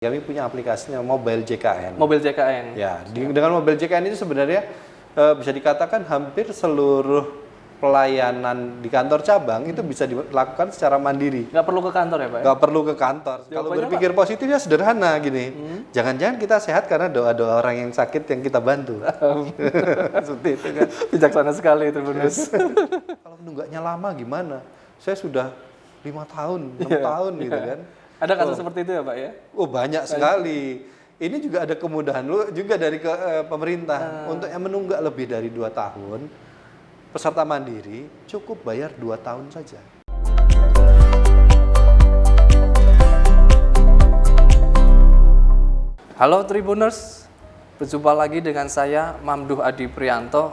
Kami punya aplikasinya Mobile JKN. Mobil JKN. Ya, dengan Mobile JKN itu sebenarnya bisa dikatakan hampir seluruh pelayanan di kantor cabang itu bisa dilakukan secara mandiri. Nggak perlu ke kantor ya Pak? Nggak perlu ke kantor. Kalau berpikir positifnya sederhana gini. Jangan-jangan kita sehat karena doa-doa orang yang sakit yang kita bantu. Seperti itu kan. Bijaksana sekali itu Bonus. Kalau nunggaknya lama gimana? Saya sudah 5 tahun, 6 tahun gitu kan. Ada kasus seperti itu ya Pak ya? Oh banyak sekali. Ini juga ada kemudahan juga dari pemerintah untuk yang menunggak lebih dari 2 tahun. Peserta mandiri cukup bayar 2 tahun saja. Halo Tribuners, berjumpa lagi dengan saya Mamduh Adi Prianto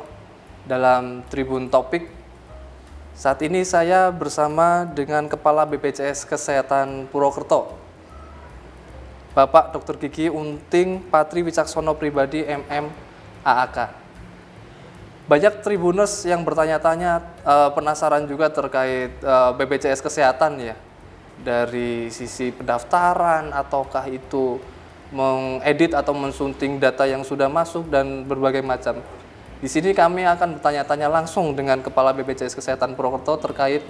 dalam Tribun Topik. Saat ini saya bersama dengan Kepala BPJS Kesehatan Purwokerto, Bapak Dr. Gigi Unting Patri Wicaksono Pribadi MM AAK. Banyak Tribuners yang bertanya-tanya, penasaran juga terkait BPJS Kesehatan ya, dari sisi pendaftaran ataukah itu mengedit atau mensunting data yang sudah masuk dan berbagai macam. Di sini kami akan bertanya-tanya langsung dengan Kepala BPJS Kesehatan Purwokerto terkait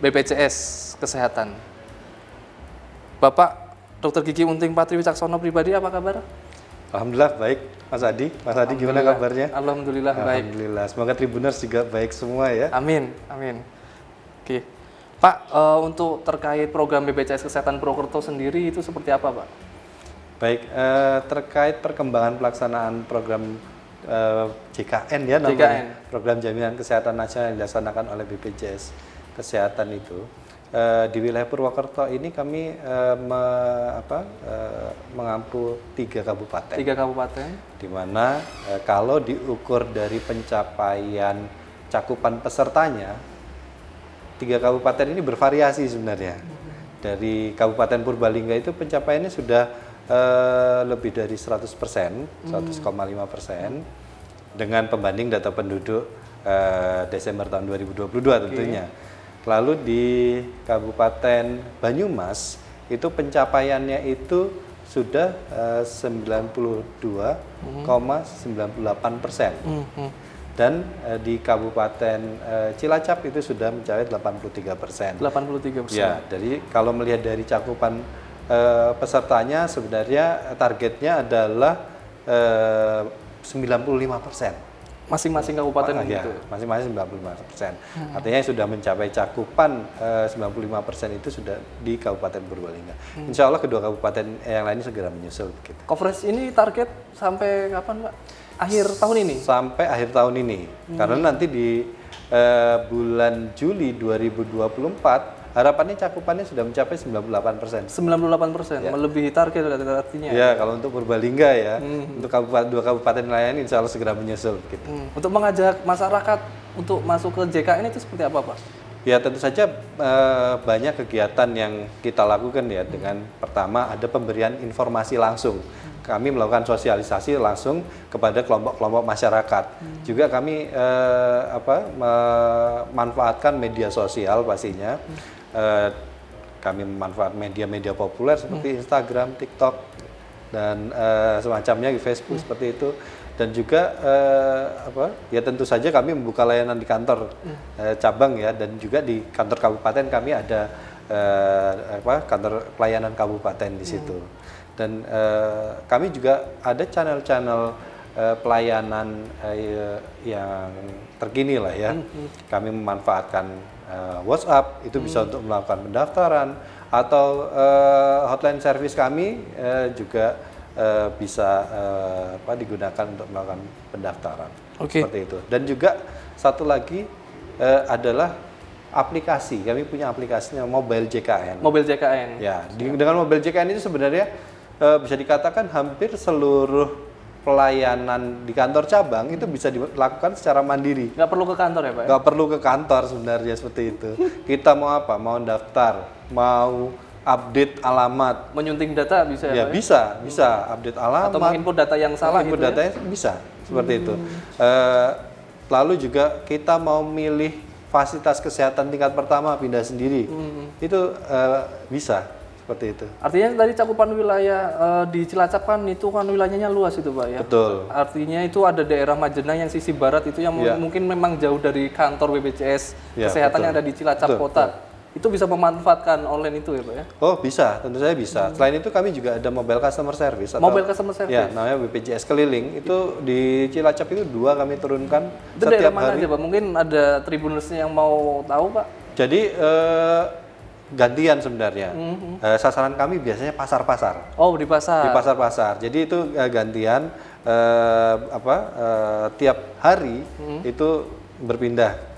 BPJS Kesehatan. Bapak Dr. Gigi Unting Patri Wicaksono Pribadi, apa kabar? Alhamdulillah baik, Mas Adi. Mas Adi gimana kabarnya? Alhamdulillah baik. Alhamdulillah. Semoga Tribuners juga baik semua ya. Amin, amin. Oke, Pak, untuk terkait program BPJS Kesehatan Purwokerto sendiri itu seperti apa, Pak? Baik, terkait perkembangan pelaksanaan program JKN ya namanya, Program Jaminan Kesehatan Nasional yang dilaksanakan oleh BPJS Kesehatan itu di wilayah Purwokerto ini kami mengampu 3 kabupaten. 3 kabupaten. Di mana kalau diukur dari pencapaian cakupan pesertanya, 3 kabupaten ini bervariasi sebenarnya. Dari Kabupaten Purbalingga itu pencapaiannya sudah lebih dari 100%, 100,5% dengan pembanding data penduduk Desember tahun 2022 tentunya. Lalu di Kabupaten Banyumas itu pencapaiannya itu sudah 92,98%. Dan di Kabupaten Cilacap itu sudah mencapai 83%. 83%. Ya, jadi kalau melihat dari cakupan pesertanya sebenarnya targetnya adalah 95%. Masing-masing kabupaten ya, gitu. Masing-masing 95%. Artinya sudah mencapai cakupan 95% itu sudah di Kabupaten Purbalingga. Insya Allah kedua kabupaten yang lainnya segera menyusul. Gitu. Coverage ini target sampai kapan, Pak? Akhir tahun ini? Sampai akhir tahun ini. Karena nanti di bulan Juli 2024 harapannya cakupannya sudah mencapai 98%. 98%, ya. Melebihi target artinya. Ya, kalau untuk Purbalingga ya, untuk dua kabupaten lain insya Allah segera menyusul. Gitu. Untuk mengajak masyarakat untuk masuk ke JKN itu seperti apa, Pak? Ya, tentu saja banyak kegiatan yang kita lakukan ya. Dengan pertama ada pemberian informasi langsung. Kami melakukan sosialisasi langsung kepada kelompok-kelompok masyarakat. Juga kami memanfaatkan media sosial pastinya. Kami memanfaatkan media-media populer seperti Instagram, TikTok, dan semacamnya di Facebook seperti itu. Dan juga ya tentu saja kami membuka layanan di kantor cabang ya, dan juga di kantor kabupaten kami ada kantor pelayanan kabupaten di situ. Dan kami juga ada channel-channel pelayanan yang terkini lah ya. Kami memanfaatkan WhatsApp itu bisa untuk melakukan pendaftaran, atau hotline service kami juga bisa digunakan untuk melakukan pendaftaran. Seperti itu. Dan juga satu lagi adalah aplikasi. Kami punya aplikasinya Mobile JKN. Mobile JKN. Ya, dengan Mobile JKN itu sebenarnya bisa dikatakan hampir seluruh pelayanan di kantor cabang itu bisa dilakukan secara mandiri. Nggak perlu ke kantor ya Pak? Nggak perlu ke kantor sebenarnya seperti itu. Kita mau apa? Mau daftar, mau update alamat. Menyunting data bisa ya Pak? Bisa update alamat. Atau menginput data yang salah gitu ya? Datanya bisa, seperti itu. Lalu juga kita mau milih fasilitas kesehatan tingkat pertama pindah sendiri. Itu bisa. seperti itu. Artinya tadi cakupan wilayah di Cilacap kan itu kan wilayahnya luas itu Pak ya. Betul. Artinya itu ada daerah Majenang yang sisi barat itu yang mungkin memang jauh dari kantor BPJS Kesehatan yang ada di Cilacap Kota. Itu bisa memanfaatkan online itu ya Pak ya? Oh bisa, tentu saja bisa. Selain itu kami juga ada mobile customer service. Mobile customer service? Ya, namanya BPJS Keliling. Itu di Cilacap itu 2 kami turunkan itu setiap daerah mana hari. aja Pak? Mungkin ada tribunersnya yang mau tahu Pak? Jadi gantian sebenarnya. Sasaran kami biasanya pasar-pasar. Oh di pasar? Di pasar-pasar. Jadi itu gantian tiap hari itu berpindah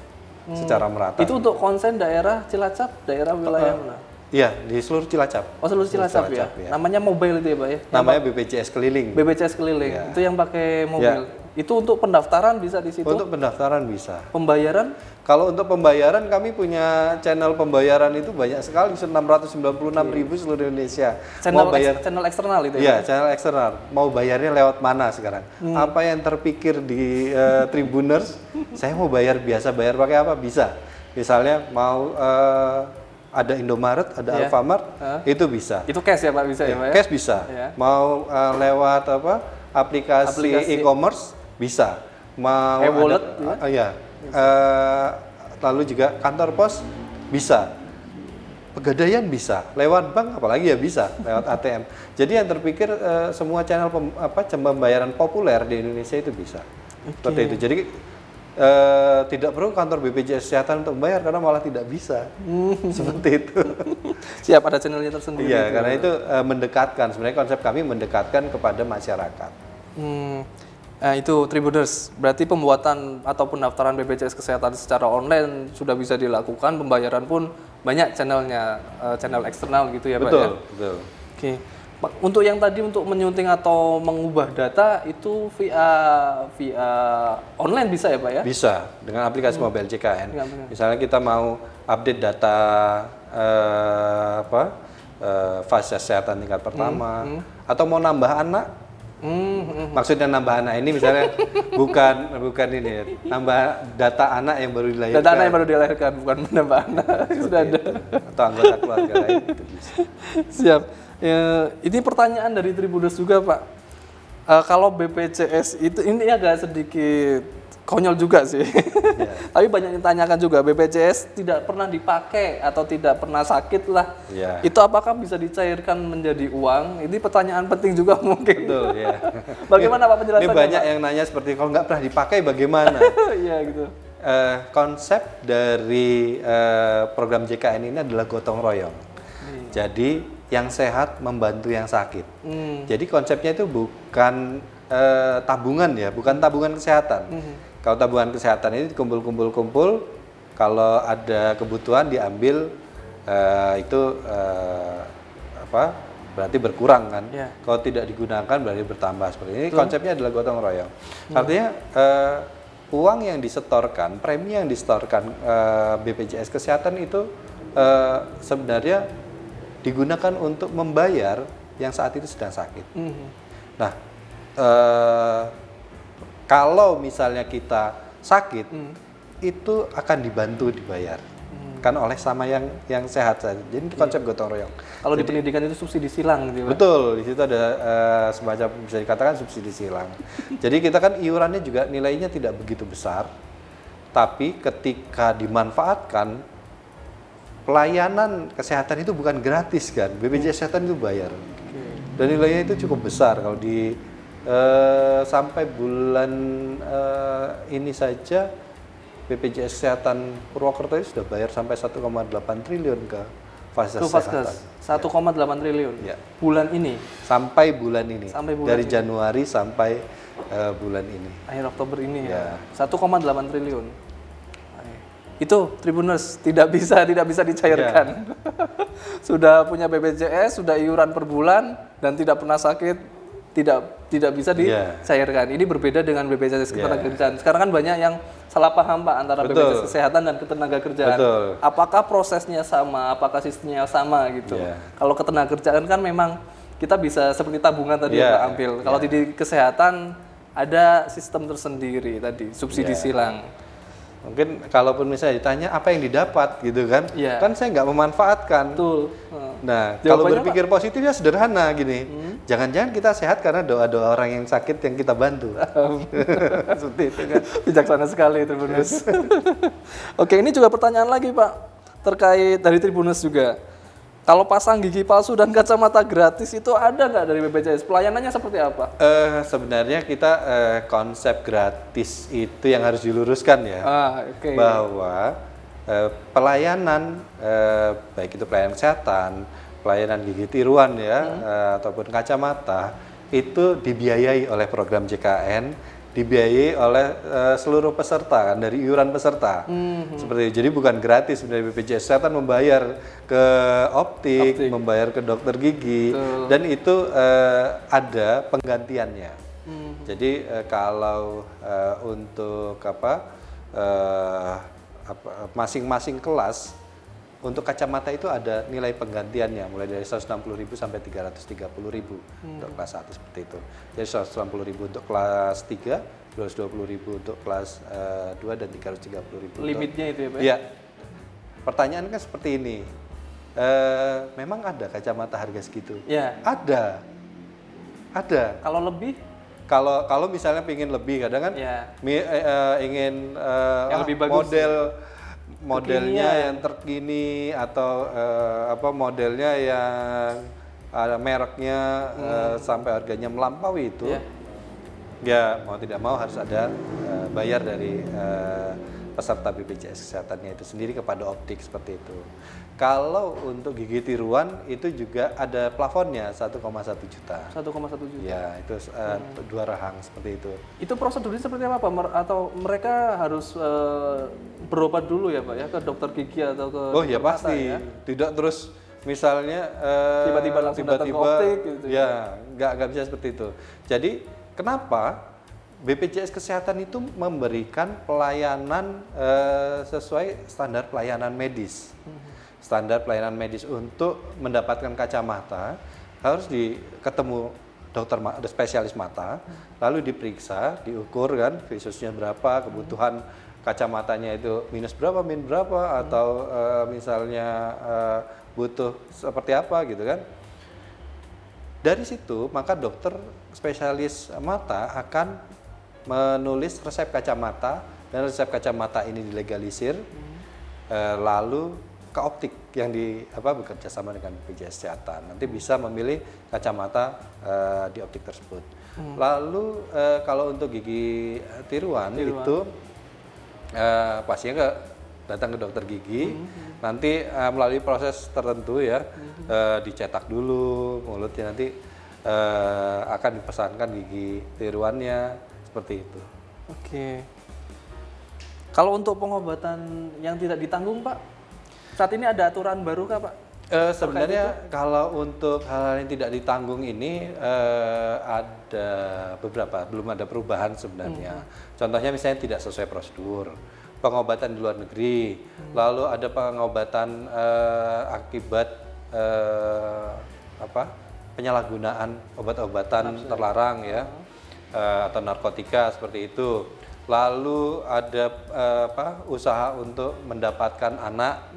secara merata. Itu untuk konsen daerah Cilacap, daerah wilayah mana? Iya, di seluruh Cilacap. Oh seluruh Cilacap ya? Namanya mobile itu ya Pak ya? Namanya BPJS Keliling. BPJS Keliling, itu yang pakai mobil. Itu untuk pendaftaran bisa di situ? Untuk pendaftaran bisa. Pembayaran? Kalau untuk pembayaran kami punya channel pembayaran itu banyak sekali, 696.000 seluruh Indonesia. Channel eksternal itu Iya, ya? channel eksternal. Mau bayarnya lewat mana sekarang? Apa yang terpikir di Tribuners? Saya mau bayar biasa, bayar pakai apa? Bisa. Misalnya mau ada Indomaret, ada Alfamart, itu bisa. Itu cash ya Pak, bisa ya Pak ya? Cash bisa. Mau lewat aplikasi e-commerce bisa. Mau e-wallet lalu juga kantor pos bisa. Pegadaian bisa, lewat bank apalagi ya bisa, lewat ATM. Jadi yang terpikir semua channel pembayaran populer di Indonesia itu bisa. Seperti itu. Jadi tidak perlu kantor BPJS Kesehatan untuk membayar karena malah tidak bisa. Seperti itu. Siap, ada channelnya tersendiri. Iya, karena itu mendekatkan. Sebenarnya konsep kami mendekatkan kepada masyarakat. Itu Tribuners, berarti pembuatan atau pendaftaran BPJS Kesehatan secara online sudah bisa dilakukan, pembayaran pun banyak channelnya, channel eksternal gitu ya Pak ya? Betul. Oke. Untuk yang tadi untuk menyunting atau mengubah data itu via online bisa ya Pak ya? Bisa, dengan aplikasi mobile JKN. Misalnya kita mau update data fase kesehatan tingkat pertama, atau mau nambah anak. Maksudnya nambah anak ini misalnya bukan ini ya, nambah data anak yang baru dilahirkan. Data anak yang baru dilahirkan, bukan menambah anak. Sudah ada. Atau anggota keluarga lain itu bisa. Siap. Ini pertanyaan dari Tribuners juga Pak. Kalau BPJS itu ini agak sedikit konyol juga sih. Tapi banyak yang ditanyakan juga, BPJS tidak pernah dipakai atau tidak pernah sakit lah. Itu apakah bisa dicairkan menjadi uang? Ini pertanyaan penting juga mungkin. Betul, ya. Bagaimana Pak penjelasannya? Ini banyak yang nanya seperti kalau nggak pernah dipakai bagaimana? Iya gitu. Konsep dari program JKN ini adalah gotong royong. Jadi yang sehat membantu yang sakit. Jadi konsepnya itu bukan tabungan ya, bukan tabungan kesehatan. Kalau tabungan kesehatan ini kumpul-kumpul, kalau ada kebutuhan diambil, itu berarti berkurang kan. Kalau tidak digunakan berarti bertambah. Seperti ini konsepnya adalah gotong royong. Artinya uang yang disetorkan, premi yang disetorkan BPJS Kesehatan itu sebenarnya digunakan untuk membayar yang saat itu sedang sakit. Nah, kalau misalnya kita sakit, itu akan dibantu dibayar kan oleh sama yang sehat saja. Jadi itu konsep gotong royong. Kalau di pendidikan itu subsidi silang gitu, Pak. Betul, di situ ada semacam bisa dikatakan subsidi silang. Jadi kita kan iurannya juga nilainya tidak begitu besar, tapi ketika dimanfaatkan, pelayanan kesehatan itu bukan gratis kan, BPJS Kesehatan itu bayar. Dan nilainya itu cukup besar. Kalau di sampai bulan ini saja BPJS Kesehatan Purwokerto itu sudah bayar sampai 1,8 triliun ke fasilitas kesehatan. 1,8 triliun. Ya. Bulan ini. Sampai bulan ini. Dari ini. Januari sampai bulan ini. Akhir Oktober ini ya. 1,8 triliun. Itu Tribuners tidak bisa dicairkan. Sudah punya BPJS, sudah iuran per bulan dan tidak pernah sakit, tidak bisa dicairkan. Ini berbeda dengan BPJS Ketenagakerjaan. Sekarang kan banyak yang salah paham Pak antara BPJS Kesehatan dan Ketenagakerjaan. Apakah prosesnya sama, apakah sistemnya sama gitu. Kalau Ketenagakerjaan kan memang kita bisa seperti tabungan tadi Pak ambil. Kalau di kesehatan ada sistem tersendiri tadi, subsidi silang. Mungkin kalaupun misalnya ditanya apa yang didapat gitu kan, Iya. kan saya nggak memanfaatkan. Betul. Nah, kalau Jawabannya, berpikir positif ya sederhana gini. Jangan-jangan kita sehat karena doa-doa orang yang sakit yang kita bantu. Seperti itu kan. Bijaksana sekali Tribunus. Oke, ini juga pertanyaan lagi Pak, terkait dari Tribunus juga. Kalau pasang gigi palsu dan kacamata gratis itu ada nggak dari BPJS? Pelayanannya seperti apa? Sebenarnya kita konsep gratis itu yang harus diluruskan ya. Oke. Bahwa pelayanan baik itu pelayanan kesehatan, pelayanan gigi tiruan ya, ataupun kacamata itu dibiayai oleh program JKN, dibiayai oleh seluruh peserta kan, dari iuran peserta. Seperti itu. Jadi bukan gratis, sebenarnya BPJS Kesehatan membayar ke optik, membayar ke dokter gigi. Betul. Dan itu ada penggantiannya. Jadi kalau untuk masing-masing kelas untuk kacamata itu ada nilai penggantiannya mulai dari 160.000 sampai 330.000 untuk kelas 1 seperti itu. Jadi 160.000 untuk kelas 3, 220.000 untuk kelas 2 dan 330.000. Limitnya itu ya Pak? Iya. Pertanyaan kan seperti ini. Memang ada kacamata harga segitu? Iya. Ada. Ada. Kalau lebih? Kalau misalnya pengen lebih, kadang kan Ya. ingin Yang lebih bagus. modelnya yang terkini atau modelnya yang ada mereknya sampai harganya melampaui itu. Ya mau tidak mau harus ada bayar dari peserta BPJS Kesehatannya itu sendiri kepada optik seperti itu. Kalau untuk gigi tiruan itu juga ada plafonnya 1,1 juta. 1,1 juta. Ya, itu 2 rahang seperti itu. Itu prosedurnya seperti apa Pak? Atau mereka harus berobat dulu ya Pak ya ke dokter gigi atau ke Oh ya mata pasti. ya? Tidak terus misalnya Tiba-tiba langsung datang ke optik gitu. Ya, nggak bisa seperti itu. Jadi kenapa BPJS Kesehatan itu memberikan pelayanan sesuai standar pelayanan medis. Standar pelayanan medis untuk mendapatkan kacamata harus ketemu dokter spesialis mata, lalu diperiksa, diukur kan visusnya berapa, kebutuhan kacamatanya itu minus berapa, min berapa, atau misalnya butuh seperti apa gitu kan. Dari situ maka dokter spesialis mata akan menulis resep kacamata dan resep kacamata ini dilegalisir, lalu ke optik yang bekerja sama dengan BPJS Kesehatan. Nanti bisa memilih kacamata di optik tersebut. Lalu kalau untuk gigi tiruan itu pasiennya datang ke dokter gigi, nanti melalui proses tertentu ya, dicetak dulu mulutnya, nanti akan dipesankan gigi tiruannya seperti itu. Oke. Kalau untuk pengobatan yang tidak ditanggung Pak, saat ini ada aturan baru kah Pak? Sebenarnya kalau untuk hal yang tidak ditanggung ini ada beberapa, belum ada perubahan sebenarnya. Contohnya misalnya tidak sesuai prosedur, pengobatan di luar negeri, lalu ada pengobatan akibat penyalahgunaan obat-obatan terlarang ya, atau narkotika seperti itu. Lalu ada usaha untuk mendapatkan anak,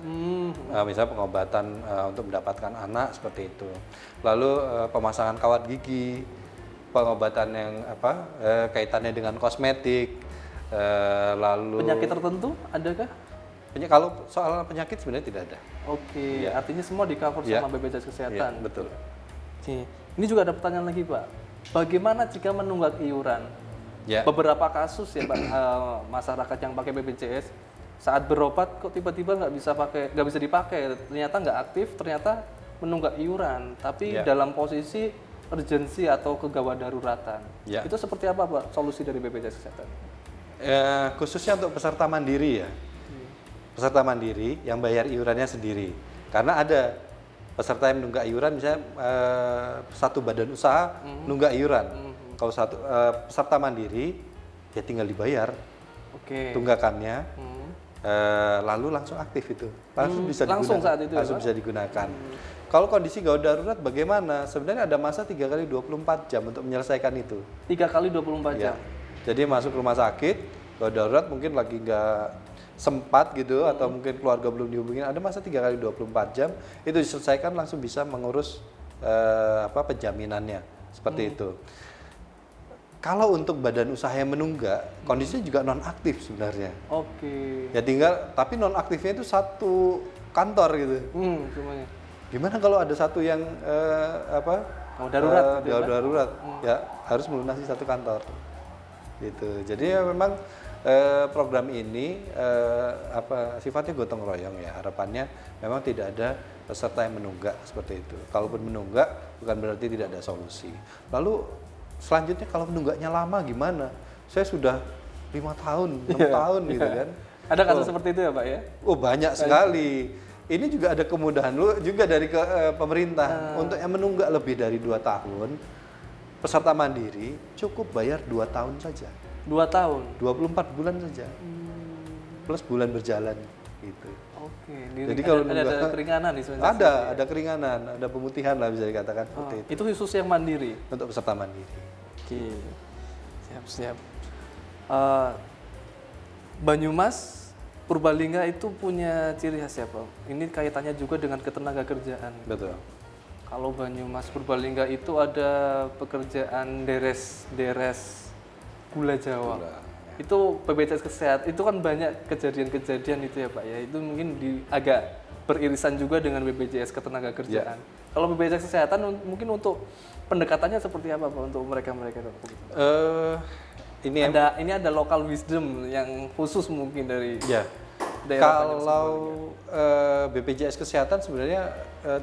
misalnya pengobatan untuk mendapatkan anak seperti itu. Lalu pemasangan kawat gigi, pengobatan yang kaitannya dengan kosmetik, lalu penyakit tertentu adakah? Kalau soal penyakit sebenarnya tidak ada. Oke, artinya semua di cover sama BPJS Kesehatan. Ya, betul. Oke. Ini juga ada pertanyaan lagi Pak. Bagaimana jika menunggak iuran? Ya. Beberapa kasus ya Pak, masyarakat yang pakai BPJS saat berobat kok tiba-tiba nggak bisa dipakai, ternyata nggak aktif, ternyata menunggak iuran, tapi dalam posisi urgensi atau kegawat daruratan. Itu seperti apa Pak solusi dari BPJS Kesehatan? Khususnya untuk peserta mandiri ya, peserta mandiri yang bayar iurannya sendiri, karena ada peserta yang menunggak iuran, misalnya satu badan usaha nunggak iuran. Kalau peserta mandiri, ya tinggal dibayar tunggakannya, lalu langsung aktif itu, langsung bisa langsung digunakan, saat itu langsung bisa digunakan. Kalau kondisi gawat darurat bagaimana? Sebenarnya ada masa 3 kali 24 jam untuk menyelesaikan itu. 3 kali 24 jam? Jadi masuk rumah sakit, gawat darurat mungkin lagi nggak sempat gitu atau mungkin keluarga belum dihubungin, ada masa 3 kali 24 jam itu diselesaikan langsung bisa mengurus penjaminannya seperti itu. Kalau untuk badan usaha yang menunggak, kondisinya juga non aktif sebenarnya. Oke. Ya tinggal, tapi non aktifnya itu satu kantor gitu. Semuanya. Gimana kalau ada satu yang darurat gitu ya, Pak? darurat, ya harus melunasi satu kantor. Gitu. Jadi ya memang program ini sifatnya gotong royong ya. Harapannya memang tidak ada peserta yang menunggak seperti itu. Kalaupun menunggak bukan berarti tidak ada solusi. Lalu selanjutnya kalau menunggaknya lama gimana? Saya sudah 5 tahun, 6 tahun gitu kan. Ada kasus seperti itu ya Pak ya? Oh banyak sekali. Ini juga ada kemudahan juga dari pemerintah. Untuk yang menunggak lebih dari 2 tahun, peserta mandiri cukup bayar 2 tahun saja. 2 tahun? 24 bulan saja. Plus bulan berjalan gitu. Oke. Jadi kalau ada keringanan nih sebenarnya. Ada keringanan, ada pemutihan lah bisa dikatakan seperti itu. Itu khusus yang mandiri? Untuk peserta mandiri. Oke. Siap. Banyumas Purbalingga itu punya ciri khas ya Pak? Ini kaitannya juga dengan ketenaga kerjaan. Betul. Kalau Banyumas Purbalingga itu ada pekerjaan deres gula Jawa. Itu BPJS Kesehatan, itu kan banyak kejadian-kejadian itu ya Pak ya. Itu mungkin agak beririsan juga dengan BPJS Ketenagakerjaan. Kalau BPJS Kesehatan mungkin untuk pendekatannya seperti apa Pak untuk mereka-mereka itu? Ini ada local wisdom yang khusus mungkin dari daerah. Kalau BPJS Kesehatan sebenarnya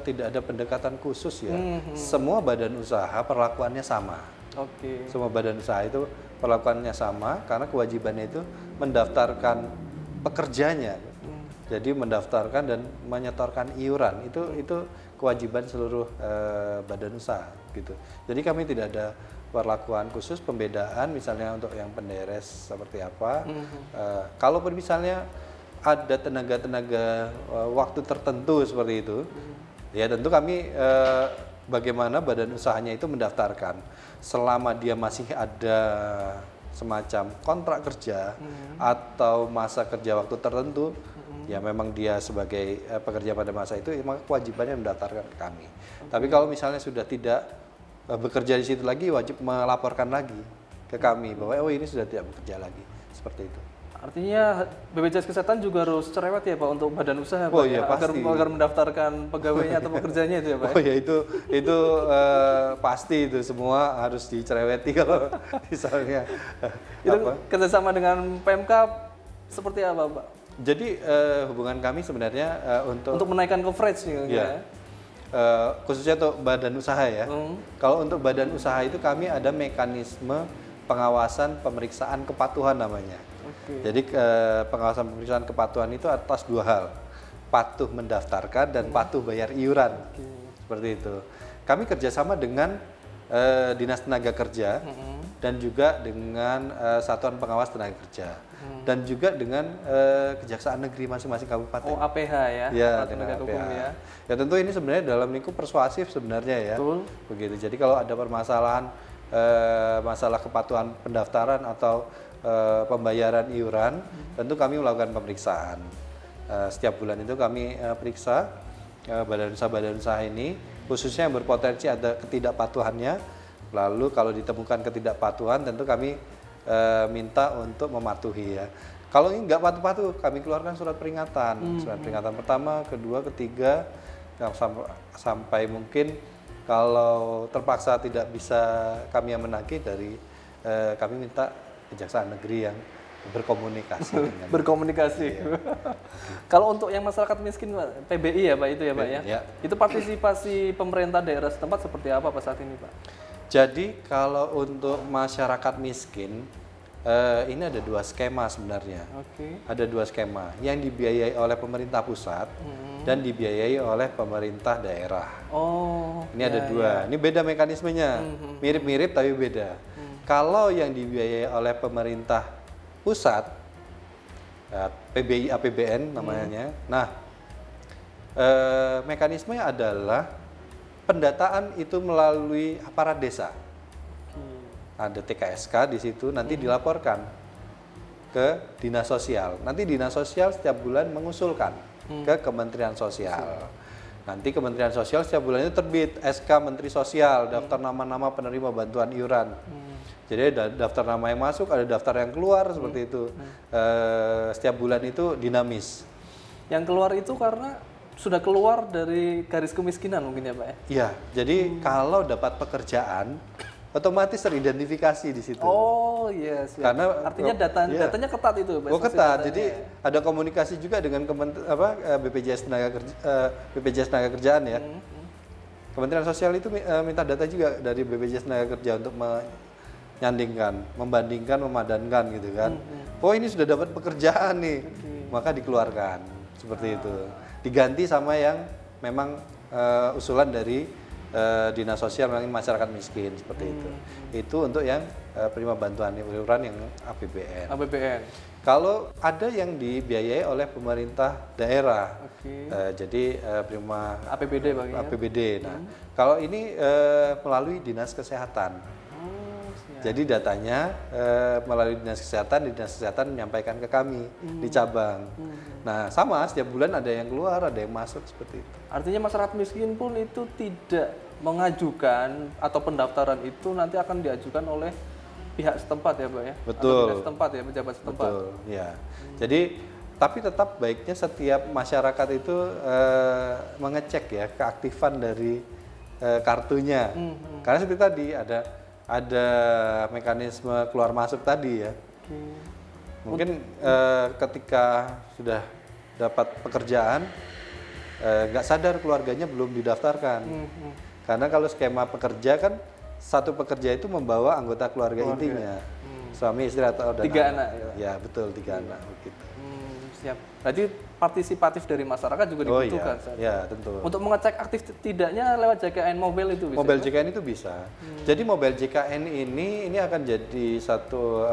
tidak ada pendekatan khusus ya. Semua badan usaha perlakuannya sama. Oke. Semua badan usaha itu perlakuannya sama karena kewajibannya itu mendaftarkan pekerjanya. Jadi mendaftarkan dan menyetorkan iuran itu kewajiban seluruh badan usaha gitu. Jadi kami tidak ada perlakuan khusus pembedaan misalnya untuk yang penderes seperti apa. Kalaupun misalnya ada tenaga-tenaga waktu tertentu seperti itu, ya tentu kami bagaimana badan usahanya itu mendaftarkan. Selama dia masih ada semacam kontrak kerja atau masa kerja waktu tertentu, ya memang dia sebagai pekerja pada masa itu, maka kewajibannya mendaftarkan ke kami. Tapi kalau misalnya sudah tidak bekerja di situ lagi, wajib melaporkan lagi ke kami bahwa ini sudah tidak bekerja lagi, seperti itu. Artinya BPJS Kesehatan juga harus cerewet ya Pak untuk badan usaha Pak, iya, agar mendaftarkan pegawainya atau pekerjanya itu ya Pak. Oh ya itu pasti itu semua harus dicereweti kalau misalnya. Itu kerjasama dengan Pemkab seperti apa Pak? Jadi hubungan kami sebenarnya untuk menaikkan coverage nih ya. Khususnya untuk badan usaha ya. Kalau untuk badan usaha itu kami ada mekanisme pengawasan pemeriksaan kepatuhan namanya. Jadi pengawasan pemeriksaan kepatuhan itu atas 2 hal, patuh mendaftarkan dan patuh bayar iuran, seperti itu. Kami kerjasama dengan Dinas Tenaga Kerja dan juga dengan Satuan Pengawas Tenaga Kerja dan juga dengan Kejaksaan Negeri masing-masing kabupaten. Oh APH ya? Ya, dengan APH. hukum ya. Ya tentu ini sebenarnya dalam lingkup persuasif sebenarnya ya. Betul. Begitu. Jadi kalau ada permasalahan masalah kepatuhan pendaftaran atau pembayaran iuran, tentu kami melakukan pemeriksaan. Setiap bulan itu kami periksa badan usaha ini, khususnya yang berpotensi ada ketidakpatuhannya. Lalu kalau ditemukan ketidakpatuhan, tentu kami minta untuk mematuhi ya. Kalau ini nggak patuh-patuh, kami keluarkan surat peringatan. Surat peringatan pertama, kedua, ketiga, sampai mungkin kalau terpaksa tidak bisa kami yang menagih dari kami minta Kejaksaan Negeri yang berkomunikasi dengan berkomunikasi. Iya. Kalau untuk yang masyarakat miskin Pak, PBI ya Pak itu ya Pak ya? Ya. Itu partisipasi pemerintah daerah setempat seperti apa Pak saat ini Pak? Jadi kalau untuk masyarakat miskin ini ada 2 skema sebenarnya. Ada 2 skema yang dibiayai oleh pemerintah pusat dan dibiayai oleh pemerintah daerah. Ini ada 2. Ini beda mekanismenya, mirip-mirip tapi beda. Kalau yang dibiayai oleh pemerintah pusat, PBI APBN namanya. Nah, mekanismenya adalah pendataan itu melalui aparat desa. Ada TKSK di situ, nanti dilaporkan ke Dinas Sosial. Nanti Dinas Sosial setiap bulan mengusulkan ke Kementerian Sosial. Nanti Kementerian Sosial setiap bulan itu terbit SK Menteri Sosial, daftar nama-nama penerima bantuan iuran. Jadi ada daftar nama yang masuk, ada daftar yang keluar seperti itu. Setiap bulan itu dinamis. Yang keluar itu karena sudah keluar dari garis kemiskinan mungkin ya Pak ya? Iya, jadi kalau dapat pekerjaan, otomatis teridentifikasi di situ. Oh iya, siap. Karena artinya datanya ketat itu Pak? Oh ketat, jadi ada komunikasi juga dengan BPJS Tenaga Kerjaan ya. Kementerian Sosial itu minta data juga dari BPJS Tenaga Kerja untuk menyandingkan, membandingkan, memadankan gitu kan. Oh ini sudah dapat pekerjaan nih, maka dikeluarkan seperti itu. Diganti sama yang memang usulan dari Dinas Sosial melalui masyarakat miskin seperti itu. Itu untuk yang penerima bantuan iuran yang APBN. APBN. Kalau ada yang dibiayai oleh pemerintah daerah, jadi penerima APBD Bang ya? APBD. Nah, kalau ini melalui Dinas Kesehatan. Jadi datanya melalui Dinas Kesehatan menyampaikan ke kami di cabang. Nah sama, setiap bulan ada yang keluar, ada yang masuk seperti itu. Artinya masyarakat miskin pun itu tidak mengajukan atau pendaftaran itu nanti akan diajukan oleh pihak setempat ya Pak ya? Betul. Atau dinas setempat ya, pejabat setempat. Betul, ya. Jadi tapi tetap baiknya setiap masyarakat itu mengecek ya keaktifan dari kartunya. Karena seperti tadi ada mekanisme keluar masuk tadi ya. Mungkin ketika sudah dapat pekerjaan nggak sadar keluarganya belum didaftarkan. Karena kalau skema pekerja kan satu pekerja itu membawa anggota keluarga intinya, suami istri atau tiga anak. Ya betul, 3 anak begitu. Siap. Berarti partisipatif dari masyarakat juga dibutuhkan. Iya, tentu. Untuk mengecek aktif tidaknya lewat JKN mobile itu bisa. Mobile JKN itu bisa. Jadi mobile JKN ini akan jadi satu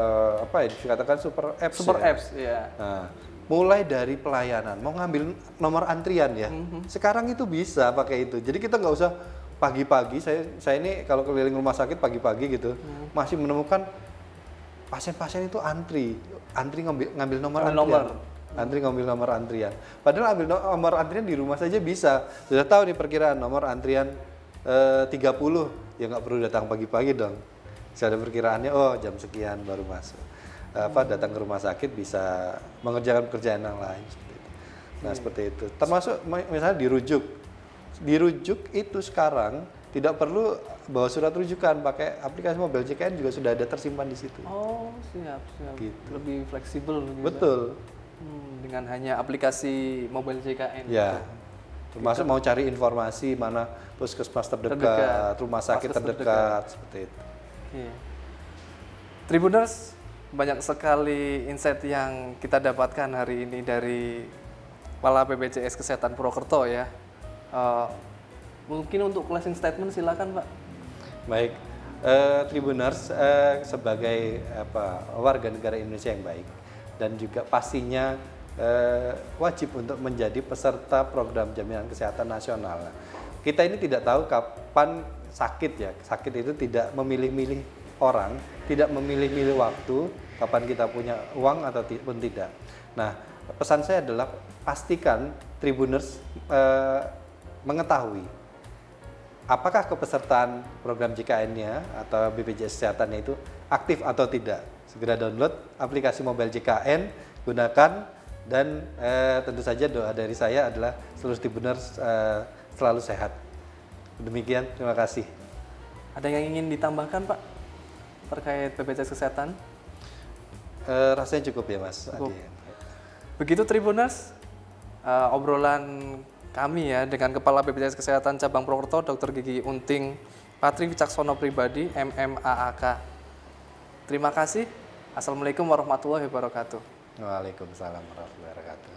dikatakan super apps. Super ya. apps, ya. Nah, mulai dari pelayanan, mau ngambil nomor antrian ya. Sekarang itu bisa pakai itu. Jadi kita nggak usah pagi-pagi. Saya ini kalau keliling rumah sakit pagi-pagi gitu, masih menemukan pasien-pasien itu antri ngambil nomor antrian. Antri ngambil nomor antrian. Padahal ambil nomor antrian di rumah saja bisa. Sudah tahu nih perkiraan nomor antrian 30. Ya nggak perlu datang pagi-pagi dong. Sudah ada perkiraannya, oh jam sekian baru masuk. Datang ke rumah sakit bisa mengerjakan pekerjaan yang lain seperti itu. Nah, seperti itu. Termasuk misalnya dirujuk. Dirujuk itu sekarang tidak perlu bawa surat rujukan, pakai aplikasi mobile JKN juga sudah ada tersimpan di situ. Oh, siap. Gitu. Lebih fleksibel gitu. Betul. Dengan hanya aplikasi mobile JKN. Ya. Termasuk mau cari informasi mana puskesmas terdekat, rumah sakit terdekat, seperti itu. Oke. Tribuners, banyak sekali insight yang kita dapatkan hari ini dari Kepala BPJS Kesehatan Purwokerto ya. Mungkin untuk closing statement silakan Pak. Baik, Tribuners sebagai warga negara Indonesia yang baik dan juga pastinya wajib untuk menjadi peserta program jaminan kesehatan nasional. Kita ini tidak tahu kapan sakit ya. Sakit itu tidak memilih-milih orang, tidak memilih-milih waktu kapan kita punya uang atau pun tidak. Nah, pesan saya adalah pastikan Tribuners mengetahui apakah kepesertaan program JKN-nya atau BPJS Kesehatannya itu aktif atau tidak. Segera download aplikasi mobile JKN, gunakan, dan tentu saja doa dari saya adalah seluruh Tribuners selalu sehat. Demikian, terima kasih. Ada yang ingin ditambahkan Pak terkait BPJS Kesehatan? Rasanya cukup ya Mas. Cukup. Adi. Begitu Tribuners, obrolan kami ya dengan Kepala BPJS Kesehatan Cabang Purwokerto Dr. Gigi Unting Patri Wicaksono Pribadi MMAAK. Terima kasih. Assalamualaikum warahmatullahi wabarakatuh. Waalaikumsalam warahmatullahi wabarakatuh.